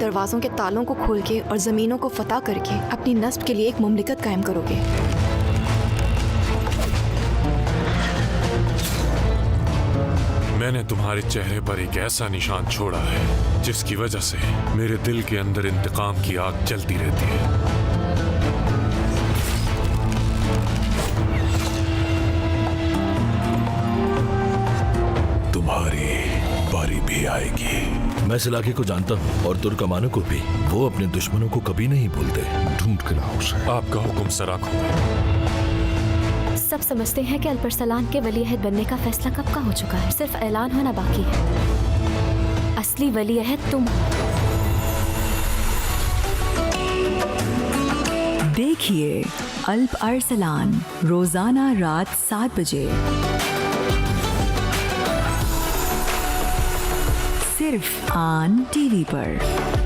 दरवाजों के तालों को खोल के और जमीनों को फतह करके अपनी नस्ब के लिए एक मुमलिकत कायम करोगे। मैंने तुम्हारे चेहरे पर एक ऐसा निशान छोड़ा है जिसकी वजह से मेरे दिल के अंदर इंतकाम की आग जलती रहती है। तुम्हारी बारी भी आएगी। मैं सिलाकी को जानता हूँ और तुर्कमानों को भी। वो अपने दुश्मनों को कभी नहीं भूलते। ढूंढ के लाओ उसे। आपका हुक्म सराखूं। सब समझते हैं कि अल्परसलान के वलीअहद बनने का फैसला कब का हो चुका है, सिर्फ ऐलान होना बाकी है। असली वलीअहद तुम हो। देखिए अल्प अरसलान रोजाना रात 7 बजे सिर्फ आन टीवी पर।